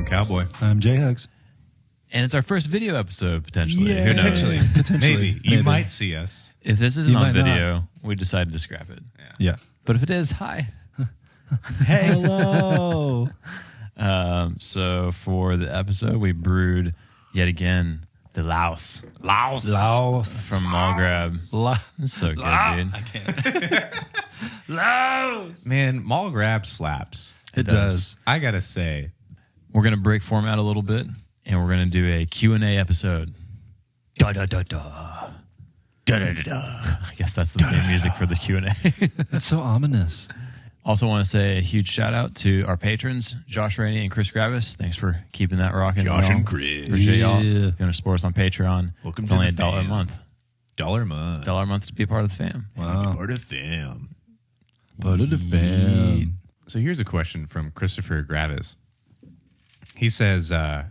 Cowboy. I'm J-Hugs. And it's our first video episode, potentially. Yeah, Who knows? potentially. Maybe. You might see us. If this isn't You on might video, we decided to scrap it. Yeah. But if it is, hi. Hey. Hello. So for the episode, we brewed yet again the Laos Laos. from Mallgrab. It's so good, dude. I can't. Laos. Man, Mall Grab slaps. It does. I got to say. We're going to break format a little bit, and we're going to do a Q&A episode. Da-da-da-da. Da-da-da-da. I guess that's the theme music for the Q&A. It's so ominous. Also want to say a huge shout out to our patrons, Josh Rainey and Chris Gravis. Thanks for keeping that rocking. Josh and and Chris. Appreciate y'all. Yeah. If you want to support us on Patreon, Welcome it's to only the $1 a fam. month. $1 a month. $1 a month to be a part of the fam. Wow. Part of them. Part of the fam. So here's a question from Christopher Gravis. He says, how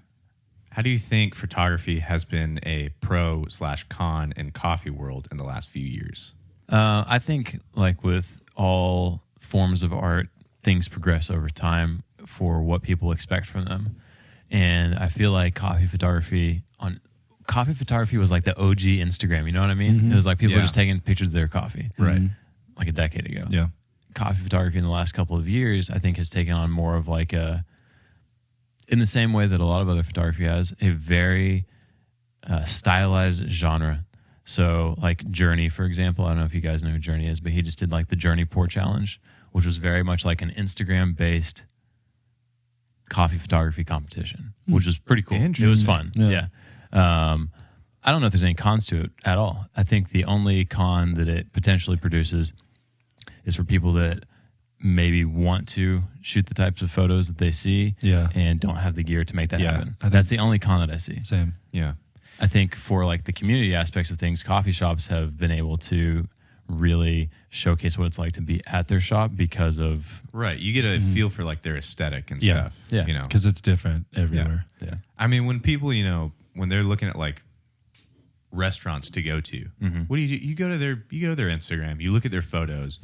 do you think photography has been a pro/con in coffee world in the last few years? I think, like with all forms of art, things progress over time for what people expect from them. And I feel like coffee photography was like the OG Instagram. You know what I mean? Mm-hmm. It was like people were Yeah. just taking pictures of their coffee. Right. Like a decade ago. Yeah. Coffee photography in the last couple of years, I think, has taken on more of like in the same way that a lot of other photography has, a very stylized genre. So like Journey, for example, I don't know if you guys know who Journey is, but he just did like the Journey Pour Challenge, which was very much like an Instagram-based coffee photography competition, which was pretty cool. It was fun. Yeah. I don't know if there's any cons to it at all. I think the only con that it potentially produces is for people that maybe want to shoot the types of photos that they see and don't have the gear to make that happen. That's the only con that I see. Same. Yeah. I think for like the community aspects of things, coffee shops have been able to really showcase what it's like to be at their shop because of Right. You get a feel for like their aesthetic and Yeah. stuff. Yeah. You know, Because it's different everywhere. I mean, when people, when they're looking at like restaurants to go to, what do? You go to their Instagram, you look at their photos,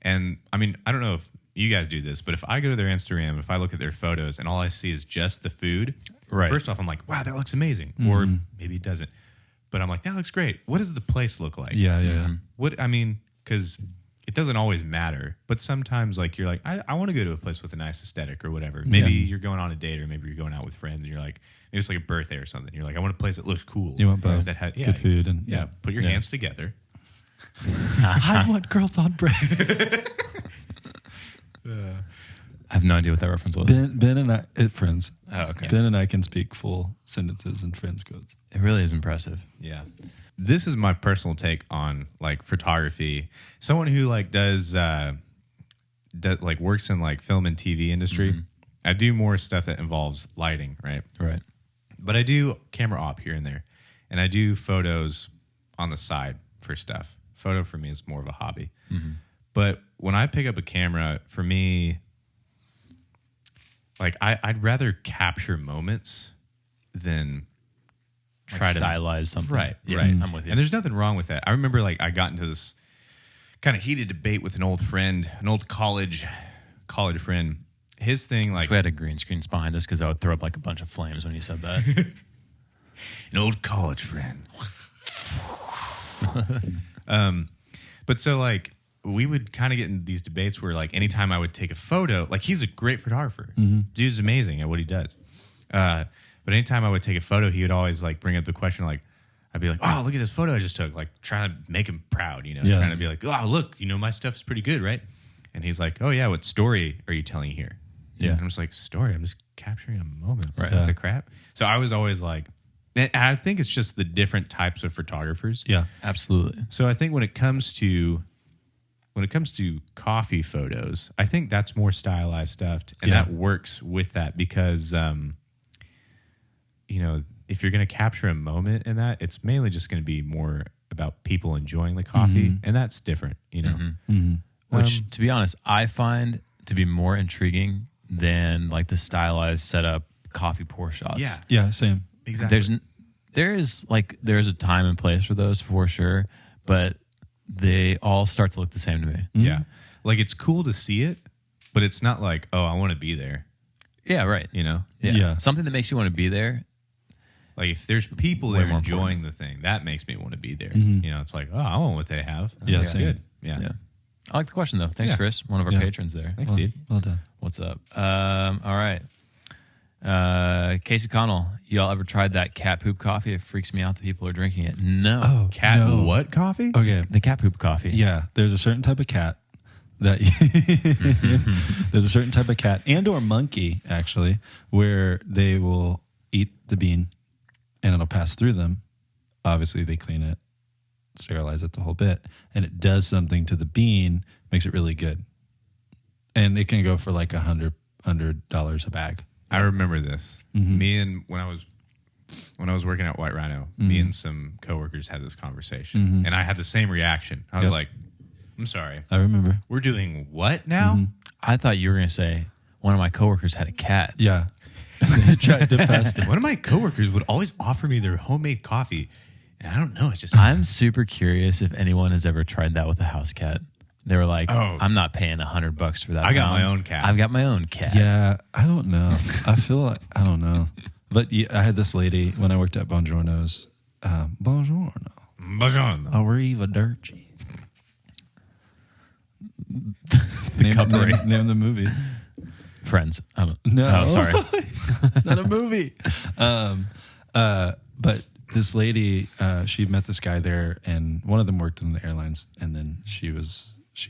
and I mean, I don't know if you guys do this, but if I go to their Instagram, if I look at their photos and all I see is just the food, Right. First off, I'm like, wow, that looks amazing, or maybe it doesn't, but I'm like, that looks great. What does the place look like? Yeah. What I mean, because it doesn't always matter, but sometimes like you're like, I want to go to a place with a nice aesthetic or whatever. Maybe you're going on a date, or maybe you're going out with friends, and you're like, maybe it's like a birthday or something. You're like, I want a place that looks cool. You want both. That had Good food and Put your hands together. I want girls on bread. I have no idea what that reference was. Ben and I, friends. Oh, okay. Ben and I can speak full sentences and friends codes. It really is impressive. Yeah. This is my personal take on like photography. Someone who like does like works in like film and TV industry. I do more stuff that involves lighting, right? Right. But I do camera op here and there. And I do photos on the side for stuff. Photo for me is more of a hobby. But when I pick up a camera, for me, like I'd rather capture moments than try to stylize something. Right, Yeah, right. I'm with you. And there's nothing wrong with that. I remember like I got into this kind of heated debate with an old friend, an old college friend. His thing, like, we had a green screen behind us because I would throw up like a bunch of flames when you said that. an old college friend. But so like we would kind of get in these debates where like anytime I would take a photo, like he's a great photographer. Dude's amazing at what he does. But anytime I would take a photo, he would always like bring up the question, like, I'd be like, oh, look at this photo I just took, like trying to make him proud, trying to be like, oh, look, my stuff's pretty good, right? And he's like, oh yeah, what story are you telling here? Yeah. And I'm just like, story, I'm just capturing a moment. Right. What the crap? So I was always like, and I think it's just the different types of photographers. Yeah. Absolutely. So I think when it comes to coffee photos, I think that's more stylized stuff, and that works with that because if you're going to capture a moment in that, it's mainly just going to be more about people enjoying the coffee, and that's different, Which, to be honest, I find to be more intriguing than like the stylized setup coffee pour shots. Yeah, same. exactly. There's a time and place for those for sure, but they all start to look the same to me. Yeah, like it's cool to see it, but it's not like, oh, I want to be there. Yeah, right. You know, Yeah. Something that makes you want to be there. like if there's people Way there more enjoying the thing, that makes me want to be there. Mhm. You know, it's like, oh, I want what they have. Yeah, That's same. good. Yeah. Yeah. I like the question though. Thanks, Yeah. Chris, one of our Yeah. patrons there. Thanks, Well, dude. well done. What's up? All right. Casey Connell, y'all ever tried that cat poop coffee? It freaks me out that people are drinking it. No. Oh, Cat no. what coffee? Okay. The cat poop coffee. Yeah, there's a certain type of cat that there's a certain type of cat and or monkey actually where they will eat the bean and it'll pass through them. Obviously, they clean it, sterilize it the whole bit, and it does something to the bean, makes it really good. And it can go for like $100 a bag. I remember this. Mhm. Me and when I was working at White Rhino, me and some coworkers had this conversation, and I had the same reaction. I was Yep. like, "I'm sorry, I remember. we're doing what now?" I thought you were going to say one of my coworkers had a cat. Yeah. They tried to pass the One of my coworkers would always offer me their homemade coffee, and I don't know. It's just I'm super curious if anyone has ever tried that with a house cat. They were like, Oh. I'm not paying $100 for that. I got pound. my own cat. I've got my own cat. Yeah, I don't know. I feel like I don't know. But yeah, I had this lady when I worked at Buongiorno's. Buongiorno. Buongiorno. Arrivederci. cutlery. Name the movie. Friends. I don't, No. Oh, sorry. It's not a movie. But this lady, she met this guy there, and one of them worked in the airlines, and then she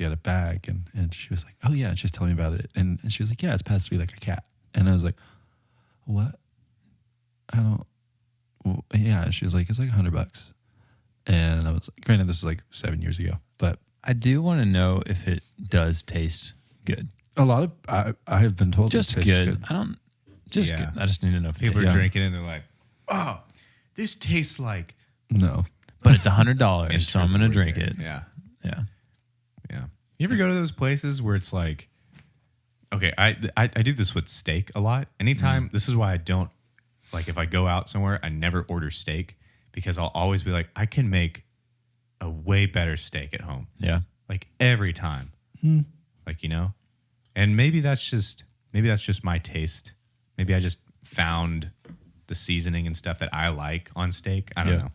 had a bag, and she was like, "Oh yeah," and she was telling me about it, and she was like, "Yeah, it's passed through like a cat," and I was like, "What? I don't." Well, yeah, she was like, "It's like $100," and I was like, granted, this was like 7 years ago, but I do want to know if it does taste good. a lot of I have been told Just it tastes good. I don't. Just Yeah. good. I just need to know if it People tastes are good. drinking it, and they're like, "Oh, this tastes like." No, But it's $100, so I'm going to drink it. Yeah, Yeah. yeah. You ever go to those places where it's like, okay, I do this with steak a lot. Anytime, this is why I don't like if I go out somewhere, I never order steak because I'll always be like, I can make a way better steak at home, Yeah. like every time, like you know, and maybe that's just my taste. Maybe I just found the seasoning and stuff that I like on steak. I don't Yeah. know,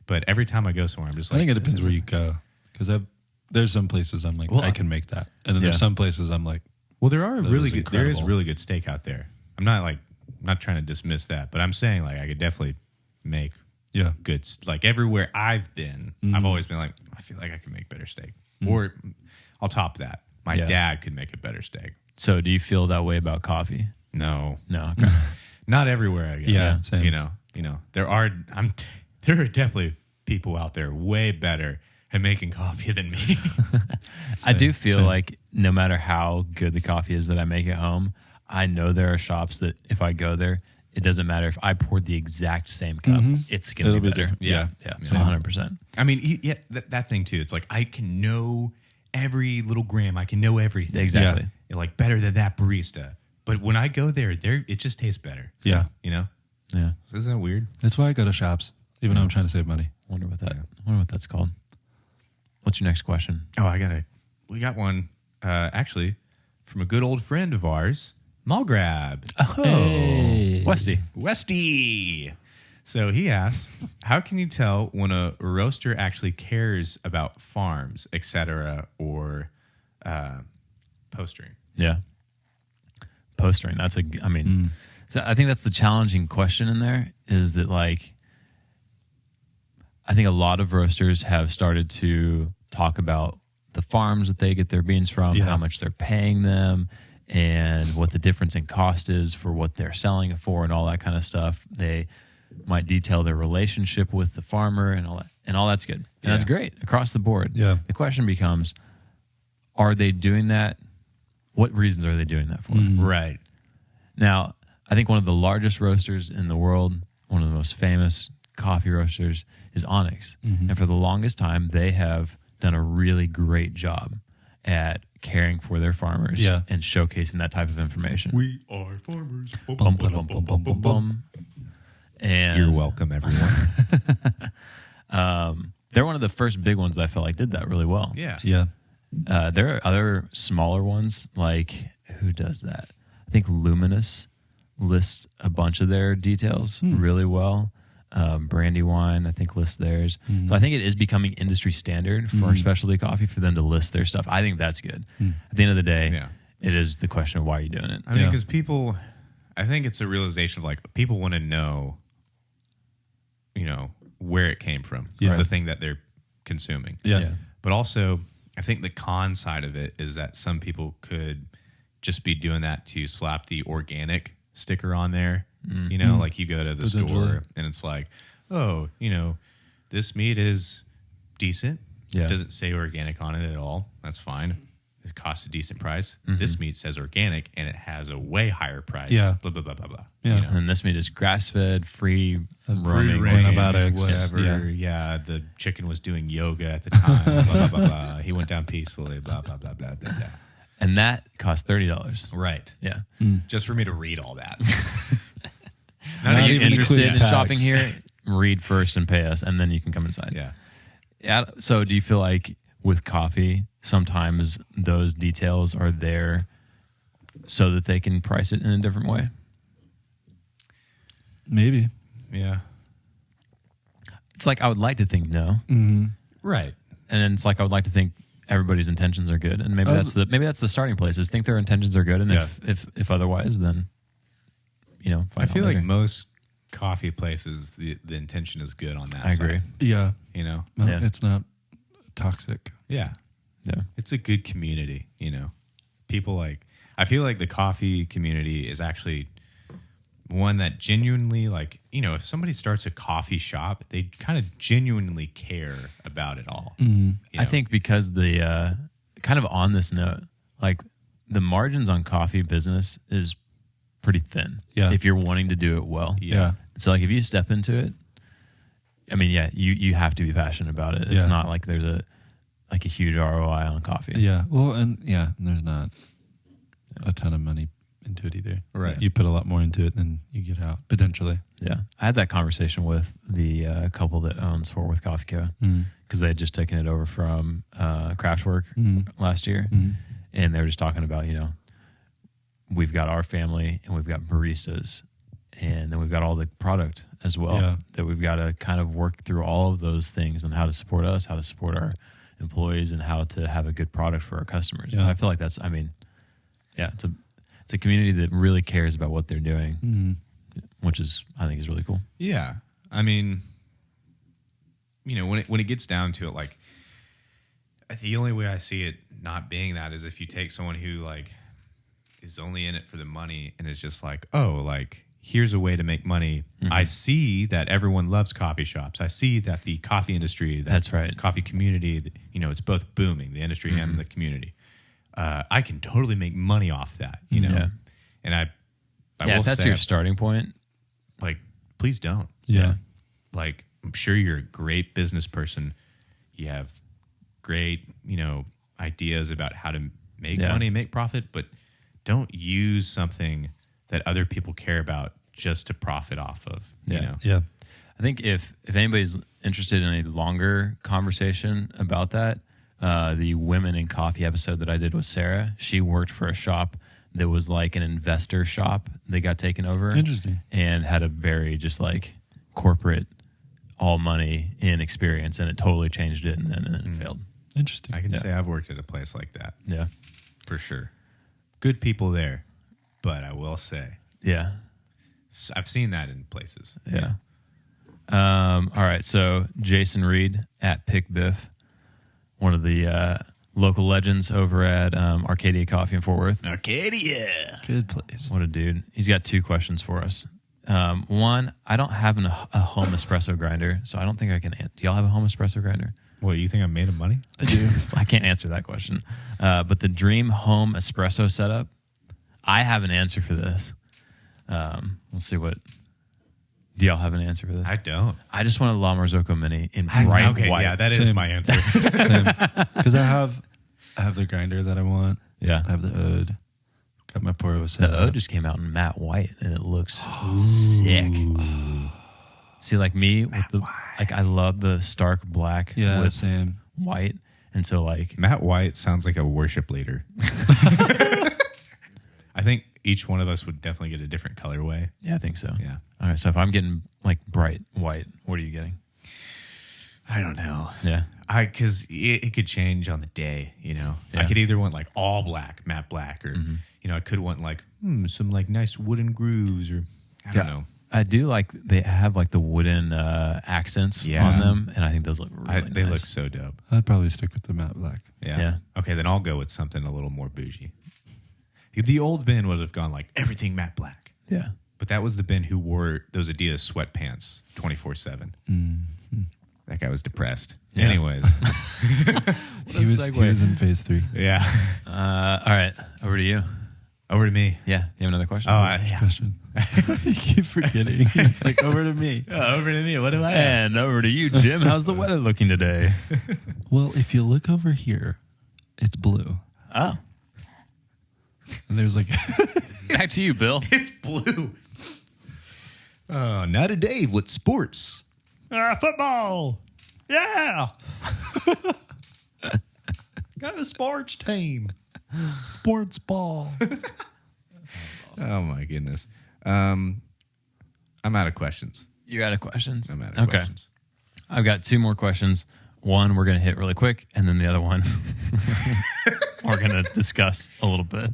but every time I go somewhere, I'm just I like, think it this depends is- where you go because there's some places I'm like Well, I can make that, and then Yeah. there's some places I'm like Well, there are That really is good. There is incredible. really good steak out there. I'm not trying to dismiss that, but I'm saying like I could definitely make yeah good. Like everywhere I've been, I've always been like I feel like I can make better steak, or I'll top that. My Yeah. dad could make a better steak. So do you feel that way about coffee? No, No. Okay. not everywhere I go. Yeah, same. You know, there are definitely people out there way better at making coffee than me. I do feel same. like no matter how good the coffee is that I make at home, I know there are shops that if I go there, it doesn't matter if I pour the exact same cup, it's going to It'll be be better. different. Yeah. Yeah. Yeah. Same. 100%. I mean, yeah, that thing too. It's like I can know every little gram. I can know everything. Exactly. You're like better than that barista. But when I go there, it just tastes better. yeah. You know, Yeah. isn't that weird? That's why I go to shops, even though I'm trying to save money. Wonder what that's called. What's your next question? Oh, we got one actually from a good old friend of ours, Malgrab. Hey. Westy. So he asks, how can you tell when a roaster actually cares about farms, etc., or postering? Yeah. Postering. So I think that's the challenging question in there is that like, I think a lot of roasters have started to talk about the farms that they get their beans from, Yeah. how much they're paying them, and what the difference in cost is for what they're selling it for and all that kind of stuff. They might detail their relationship with the farmer and all that. And all that's good. And that's great across the board. Yeah. The question becomes, are they doing that? What reasons are they doing that for? Right. Now, I think one of the largest roasters in the world, one of the most famous coffee roasters is Onyx. And for the longest time, they have done a really great job at caring for their farmers Yeah. and showcasing that type of information. We are farmers. Bum, bum, bum, bum, bum, bum, bum. And You're welcome, everyone. they're one of the first big ones that I felt like did that really well. Yeah. Yeah. There are other smaller ones, like who does that? I think Luminous lists a bunch of their details really well. Brandywine, I think, lists theirs. So I think it is becoming industry standard for specialty coffee for them to list their stuff. I think that's good. At the end of the day, Yeah. it is the question of why are you doing it. I mean, Yeah. because people, I think it's a realization of like people want to know, where it came from, Yeah. the thing that they're consuming. Yeah. But also, I think the con side of it is that some people could just be doing that to slap the organic sticker on there. Like you go to the Potentially. store and it's like, oh, this meat is decent. Yeah. It doesn't say organic on it at all. That's fine. It costs a decent price. This meat says organic and it has a way higher price. Yeah. Blah, blah, blah, blah, blah. Yeah. And this meat is grass-fed, free roaming. Free range, antibiotics. whatever. Yeah, the chicken was doing yoga at the time. Blah, blah, blah, blah. He went down peacefully. Blah, blah, blah, blah, blah, blah. And that costs $30. Right. Yeah. Just for me to read all that. Are Not you even interested in including shopping tax. here? Read first and pay us, and then you can come inside. Yeah. Yeah. So do you feel like with coffee, sometimes those details are there so that they can price it in a different way? Maybe. Yeah. It's like I would like to think no. Right. And then it's like I would like to think everybody's intentions are good. And maybe that's the starting place is think their intentions are good. And Yeah. if otherwise, then I find feel out like later. most coffee places, the intention is good on that I agree. side. Yeah. You know? Well, Yeah. It's not toxic. Yeah. Yeah. It's a good community, People I feel like the coffee community is actually one that genuinely if somebody starts a coffee shop, they kind of genuinely care about it all. I think because the kind of on this note, like the margins on coffee business is pretty thin. Yeah. If you're wanting to do it well. Yeah. So like if you step into it, I mean, yeah, you have to be passionate about it. It's Yeah. not like there's a huge ROI on coffee. Yeah. Well, and there's not a ton of money into it either. Right. You put a lot more into it than you get out, potentially. Yeah. I had that conversation with the couple that owns Fort Worth Coffee Co. Because they had just taken it over from Craftwork last year. And they were just talking about, we've got our family and we've got baristas and then we've got all the product as well Yeah. that we've got to kind of work through all of those things and how to support us, how to support our employees and how to have a good product for our customers. Yeah. And I feel like it's a community that really cares about what they're doing, which is, I think is really cool. Yeah. I mean, when it gets down to it, the only way I see it not being that is if you take someone who is only in it for the money and is just here's a way to make money. I see that everyone loves coffee shops. I see that the coffee industry, That's right. coffee community, it's both booming, the industry and the community. I can totally make money off that, Yeah. And I Yeah, will if that's say, your starting point. please don't. Yeah. I'm sure you're a great business person. You have great, ideas about how to make Yeah. money, make profit, but don't use something that other people care about just to profit off of. Yeah. Yeah. I think if anybody's interested in a longer conversation about that, the Women in Coffee episode that I did with Sarah, she worked for a shop that was like an investor shop that got taken over. Interesting. And had a very just corporate all money in experience, and it totally changed it, and then it failed. Interesting. I can Yeah. say I've worked at a place like that Yeah. for sure. Good people there, but I will say Yeah. I've seen that in places. Yeah. All right. So Jason Reed at Pick Biff, one of the local legends over at Arcadia Coffee in Fort Worth. Arcadia. Good place. What a dude. He's got two questions for us. One, I don't have a home espresso grinder, so I don't think I can. Do y'all have a home espresso grinder? What, you think I'm made of money? I do. So I can't answer that question. But the dream home espresso setup, I have an answer for this. We'll see what. Do y'all have an answer for this? I don't. I just want a La Marzocco Mini in bright okay, white. yeah, that is Same. my answer. Because I have the grinder that I want. Yeah. I have the Ode. Got my pour set The up. O just came out in matte white, and it looks sick. See, like me, with the I love the stark black Yeah, with same. white, and so Matt White sounds like a worship leader. I think each one of us would definitely get a different colorway. Yeah, I think so. Yeah. All right. So if I'm getting like bright white, what are you getting? I don't know. Yeah. Because it could change on the day, you know. Yeah. I could either want like all black, matte black, or you know, I could want like some like nice wooden grooves, or I don't know. I do like they have like the wooden accents on them, and I think those look really nice. They look so dope. I'd probably stick with the matte black. Yeah. Okay, then I'll go with something a little more bougie. The old Ben would have gone like everything matte black. Yeah. But that was the Ben who wore those Adidas sweatpants 24/7. That guy was depressed. Yeah. Anyways. He was in phase 3. Yeah. All right. Over to you. Over to me. Yeah. You have another question? Yeah. Question. You keep forgetting. It's like over to me. Over to me. What do I have? And over to you, Jim. How's the weather looking today? Well, if you look over here, it's blue. Oh. And there's like Back to you, Bill. It's blue. Oh, now to Dave with sports. Football. Yeah. Got a sports team. sports ball. Oh, my goodness. I'm out of questions. You got a questions? I'm out of questions. I've got 2 more questions. One we're going to hit really quick, and then the other one we're going to discuss a little bit.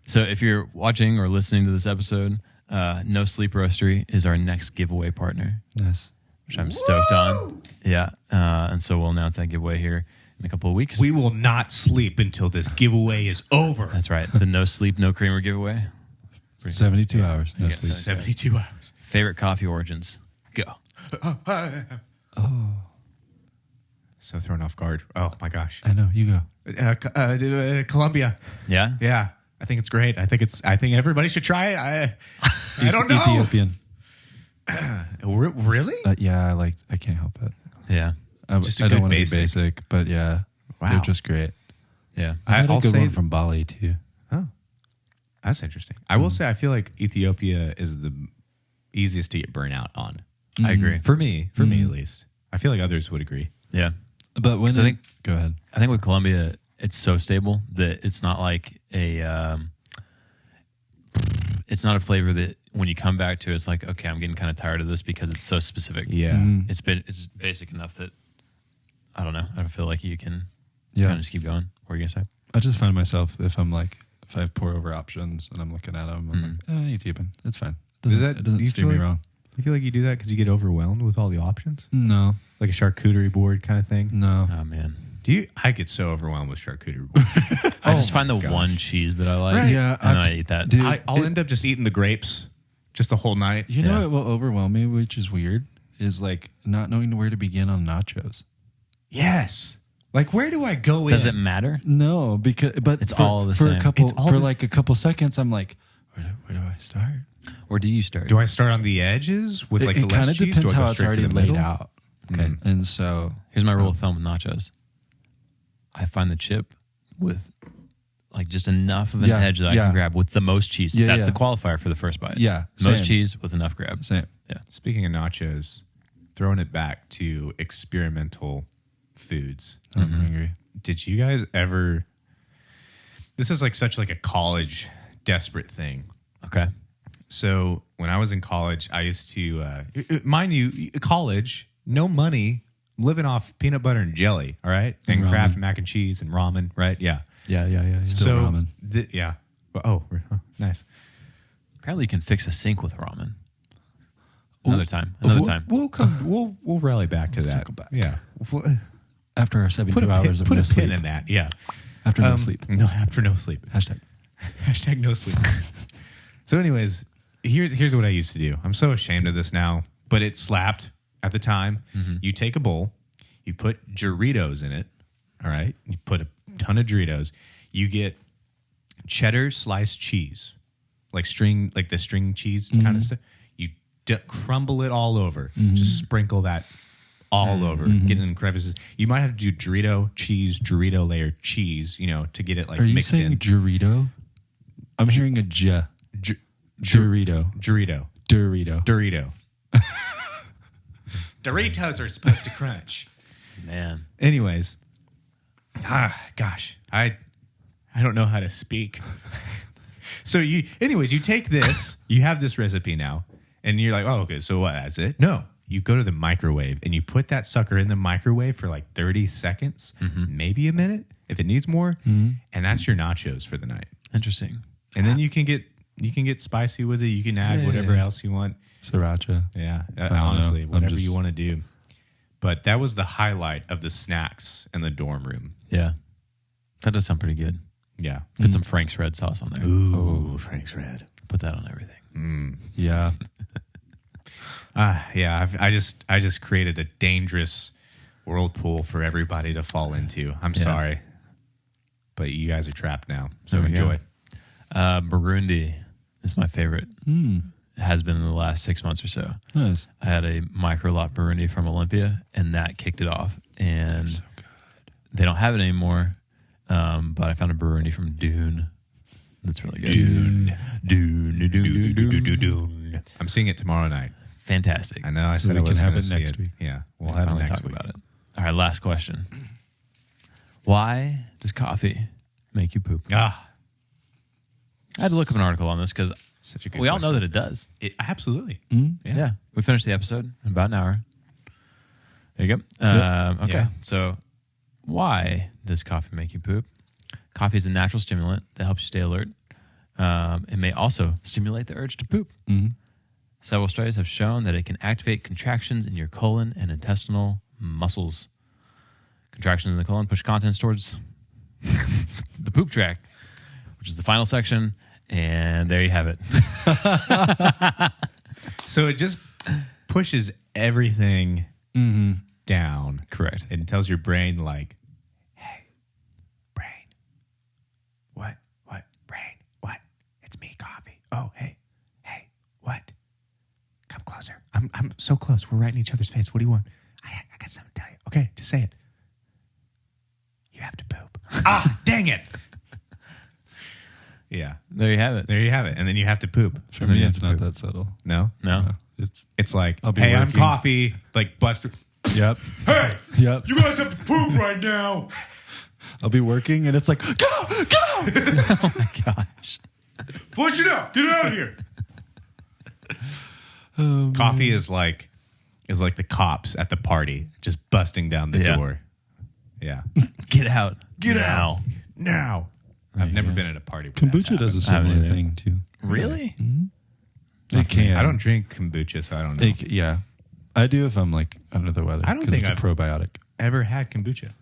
So if you're watching or listening to this episode, No Sleep Roastery is our next giveaway partner, Nice. which I'm stoked on. Yeah. And so we'll announce that giveaway here in a couple of weeks. We will not sleep until this giveaway is over. That's right. The No Sleep, No Creamer giveaway. 72 hours. No Yeah, sleep. 72 hours. Favorite coffee origins. Go. So thrown off guard. Oh, my gosh. I know. You go. Colombia. Yeah? Yeah. I think it's great. I think everybody should try it. I don't know. Ethiopian. Really? Yeah, I can't help it. Yeah. Just a I good don't want to be basic. basic, but yeah, Wow. they're just great. Yeah. I had a I'll good say- one from Bali too. Oh, that's interesting. I will say I feel like Ethiopia is the easiest to get burnout on. I agree. For me at least. I feel like others would agree. Yeah. But when So I think- go ahead. I think with Colombia, it's so stable that it's not like it's not a flavor that when you come back to, it's like, okay, I'm getting kind of tired of this because it's so specific. Yeah. It's basic enough that I don't know. I feel like you can Yeah. kind of just keep going. What are you gonna say? I just find myself if I have pour over options and I'm looking at them, I'm like, Ethiopian. It's fine. It It doesn't steer me wrong. You feel like you do that because you get overwhelmed with all the options? No, Like a charcuterie board kind of thing? no. Oh man, I get so overwhelmed with charcuterie boards. I just find the gosh. one cheese that I like. Right. Yeah, and I eat that. dude. I'll end up just eating the grapes just the whole night. You know Yeah. what will overwhelm me, which is weird, is like not knowing where to begin on nachos. Yes. Like, where do I go Does it in? matter? No, because It's all the for same. a couple It's all for the- like a couple seconds. I'm like, where do I start? Or do you start? Do I start on the edges with like it the kind less of cheese? depends Do I go how it's straight for already the laid middle? out. Okay. And so Here's my rule of thumb with nachos. I find the chip with like just enough of an Yeah, edge that I yeah. can grab with the most cheese. Yeah, That's yeah. the qualifier for the first bite. Yeah, Most same. cheese with enough grab. same. Yeah. Speaking of nachos, throwing it back to experimental foods. I'm hungry. Did you guys ever? This is like such like a college desperate thing. Okay. So when I was in college, I used to, mind you, college, no money, living off peanut butter and jelly, all right, and ramen. Kraft mac and cheese and ramen, right? Yeah. Yeah. Still ramen. Yeah. Oh, nice. Apparently you can fix a sink with ramen. Another time. Another time. We'll come. We'll rally back to that. Circle back. Yeah. After our 72 hours of put no a sleep. pin in that. Yeah. After no sleep. No, after no sleep. Hashtag. Hashtag no sleep. So, anyways, here's what I used to do. I'm so ashamed of this now, but it slapped at the time. You take a bowl, you put Doritos in it. All right, you put a ton of Doritos. You get cheddar sliced cheese, like the string cheese kind of stuff. You crumble it all over. Just sprinkle that all over. Get it in crevices. You might have to do Dorito layer cheese, to get it like Are you mixed saying in. Dorito? I'm hearing a J. Dorito. Dorito. Dorito. Dorito. Doritos are supposed to crunch. Man. Anyways, gosh, I don't know how to speak. So you take this, you have this recipe now, and you're like, oh, okay, so what? That's it? No. You go to the microwave and you put that sucker in the microwave for like 30 seconds, maybe a minute if it needs more, and that's your nachos for the night. Interesting. And then you can get spicy with it. You can add whatever else you want. Sriracha. Yeah, don't honestly, know. whatever you want to do. But that was the highlight of the snacks in the dorm room. Yeah. That does sound pretty good. Yeah. Put some Frank's red sauce on there. Ooh, Frank's Red. Put that on everything. Yeah. Yeah, I just created a dangerous whirlpool for everybody to fall into. I'm sorry, but you guys are trapped now. So There we enjoy. go. Burundi is my favorite. It has been in the last 6 months or so. Nice. I had a micro lot Burundi from Olympia, and that kicked it off. And So good. they don't have it anymore, but I found a Burundi from Dune. That's really good. Dune. I'm seeing it tomorrow night. Fantastic. I know. I So said we I was can have gonna it see next week. Yeah, we'll We'll have it finally next talk week. about it. All right, last question. Why does coffee make you poop? Ah, I had to look up an article on this because such a good. we all know question. that it does. Absolutely. Yeah. We finished the episode in about an hour. There you go. Okay. Yeah. So, why does coffee make you poop? Coffee is a natural stimulant that helps you stay alert. It may also stimulate the urge to poop. Several studies have shown that it can activate contractions in your colon and intestinal muscles. Contractions in the colon push contents towards the poop tract, which is the final section. And there you have it. So it just pushes everything down. Correct. And tells your brain like, "Hey, brain, what, brain, what? It's me, coffee. Oh, hey, what? Come closer. I'm so close. We're right in each other's face. What do you want? I got something to tell you. Okay, just say it. You have to poop. Dang it. Yeah, There you have it. there you have it. And then you have to poop. For And then me, you it's have to not that subtle. No, No? it's like, I'll be hey, I'm working. coffee. Like Buster. Yep. Hey, Yep. you guys have to poop right now. I'll be working and it's like, go! Oh my gosh. Flush it out. Get it out of here. Coffee is like the cops at the party, just busting down the Yeah. door. Yeah. Get out. Get now. out now. I've never been at a party where that's Kombucha does a I haven't similar either. thing too. Really? It can. happened. I don't drink kombucha, so I don't know. Yeah. I do if I'm like under the weather. I don't 'cause think it's a I've- probiotic. Ever had kombucha?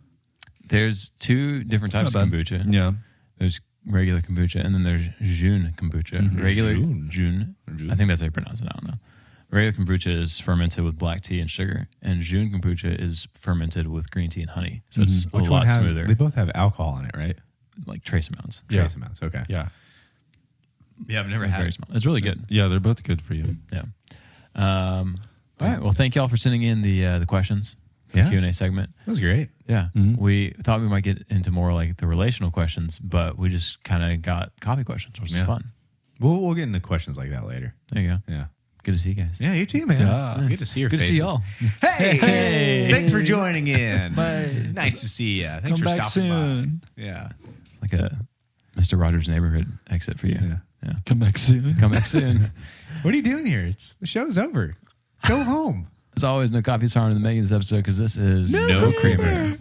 There's two different types Not of bad. kombucha. Yeah. There's regular kombucha, and then there's June kombucha. Regular June. I think that's how you pronounce it. I don't know. Regular kombucha is fermented with black tea and sugar, and June kombucha is fermented with green tea and honey. So it's a lot smoother, They both have alcohol in it, right? like trace amounts. Yeah. Trace amounts. Okay. Yeah. Yeah, I've never Very had it. small. It's really good. Yeah, they're both good for you. Yeah. All right. Well, thank you all for sending in the questions for the Yeah. Q&A segment. That was great. Yeah. We thought we might get into more like the relational questions, but we just kind of got coffee questions, which is Yeah. fun. We'll get into questions like that later. There you go. Yeah. Good to see you guys. Yeah, you too, man. Yeah. Good to see your Good to faces. see y'all. Hey, thanks for joining in. Nice to see you. Thanks Come for back stopping soon. by. Yeah. It's like a Mr. Rogers' Neighborhood exit for you. Yeah. Come back soon. Come back soon. What are you doing here? The show's over. Go home. As always, no coffee, sorry to make this episode because this is No Creamer. Hey.